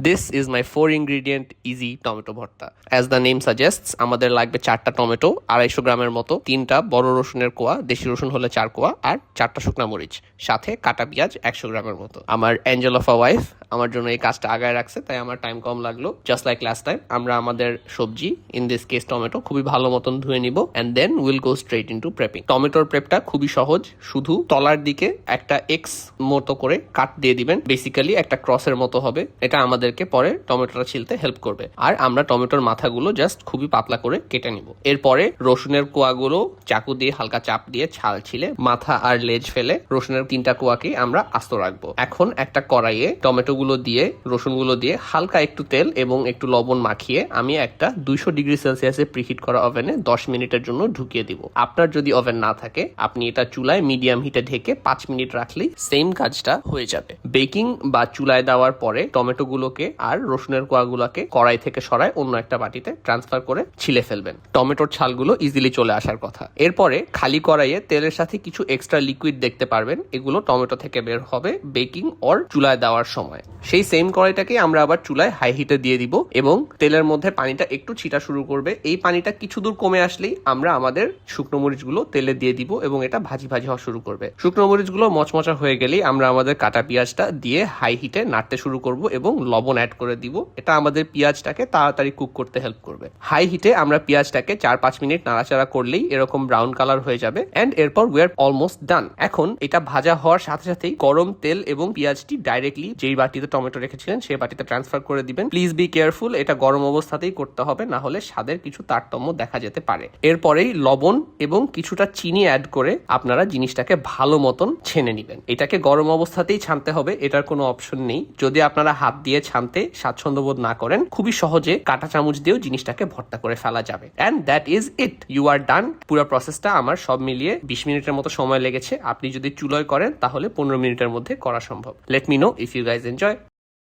This is my 4 ingredient easy tomato ভর্তা। As the name suggests, আমাদের লাগবে 4টা টমেটো, 250 গ্রামের মতো, 3টা বড় রসুনের কোয়া, দেশি রসুন হলে 4 কোয়া, আর 4টা শুকনা মরিচ, সাথে কাটা পেঁয়াজ 100 গ্রামের মতো। আমার অ্যাঞ্জেল অফ আ ওয়াইফ আমার জন্য এই কাজটা আগায় রাখছে, তাই আমার টাইম কম লাগলো। জাস্ট লাইক লাস্ট টাইম, আমরা আমাদের সবজি, ইন দিস কেস টমেটো, খুবই ভালো মতন ধুয়ে নিব and then will go straight into prepping. টমেটোর প্রেপটা খুবই সহজ, শুধু তলার দিকে একটা এক্স মতো করে কাট দিয়ে দিবেন, বেসিক্যালি একটা ক্রসের মতো হবে। এটা আমাদেরকে পরে টমেটোটা ছিলতে হেল্প করবে। আর আমরা টমেটোর মাথাগুলো জাস্ট খুবই পাতলা করে কেটে নিব। এরপরে রসুনের কোয়াগুলো চাকু দিয়ে হালকা চাপ দিয়ে ছাল ছিলে মাথা আর লেজ ফেলে রসুনের 3টা কোয়াকে আমরা আস্ত রাখবো। এখন একটা কড়াইয়ে টমেটো গুলো দিয়ে রসুন গুলো দিয়ে হালকা একটু তেল এবং একটু লবণ মাখিয়ে আমি একটা 200 ডিগ্রি সেলসিয়াসে প্রিহিট করা ওভেনে 10 মিনিটের জন্য ঢুকিয়ে দিব। আপনার যদি ওভেন না থাকে আপনি এটা চুলায় মিডিয়াম হিটে ঢেকে 5 মিনিট রাখলেই সেম কাজটা হয়ে যাবে। বেকিং বা চুলায় দেওয়ার পরে টমেটো গুলোকে আর রসুনের কোয়াগুলোকে কড়াই থেকে সরায় অন্য একটা বাটিতে ট্রান্সফার করে ছিলে ফেলবেন। টমেটোর ছালগুলো ইজিলি চলে আসার কথা। এরপরে খালি কড়াইয়ে তেলের সাথে কিছু এক্সট্রা লিকুইড দেখতে পারবেন, এগুলো টমেটো থেকে বের হবে বেকিং অর চুলায় দেওয়ার সময়। সেই সেম কড়াইটাকে আমরা আবার চুলায় হাই হিটে দিয়ে দিব এবং তেলের মধ্যে পানিটা একটু ছিটা শুরু করবে। এই পানিটা কিছু দূর কমে আসলেই আমরা আমাদের শুকনো মরিচগুলো তেলে দিয়ে দিব এবং এটা ভাজি ভাজি হওয়া শুরু করবে। শুকনো মরিচগুলো মচমচা হয়ে গেলেই আমরা আমাদের কাটা পেঁয়াজটা দিয়ে হাই হিটে নাড়তে শুরু করব এবং লবণ অ্যাড করে দিব। এটা আমাদের পেঁয়াজটাকে তাড়াতাড়ি কুক করতে হেল্প করবে। হাই হিটে আমরা পেঁয়াজটাকে 4-5 মিনিট নাড়াচাড়া করলেই এরকম ব্রাউন কালার হয়ে যাবে এন্ড এরপর উই আর অলমোস্ট ডান। এখন এটা ভাজা হওয়ার সাথে সাথেই গরম তেল এবং পেঁয়াজটি ডাইরেক্টলি যেই বাটিতে টমেটো রেখেছিলেন সেই বাটিতে ট্রান্সফার করে দিবেন। প্লিজ বি কেয়ারফুল, এটা গরম অবস্থাতেই করতে হবে, না হলে স্বাদের কিছু তারতম্য দেখা যেতে পারে। এরপরেই লবণ এবং কিছুটা চিনি অ্যাড করে আপনারা জিনিসটাকে ভালো মতন ছেনে নেবেন। এটাকে গরম অবস্থাতেই ছানতে হবে, এটার কোনো অপশন নেই। যদি আপনারা হাত দিয়ে ছানতে স্বাচ্ছন্দ্য বোধ না করেন, খুবই সহজে কাঁটা চামচ দিয়েও জিনিসটাকে ভর্তা করে ফেলা যাবে। And that is it, you are done. পুরো প্রসেসটা আমার সব মিলিয়ে 20 মিনিটের মতো সময় লেগেছে। আপনি যদি চুলোয় করেন তাহলে 15 মিনিটের মধ্যে করা সম্ভব। Let me know if you guys enjoy.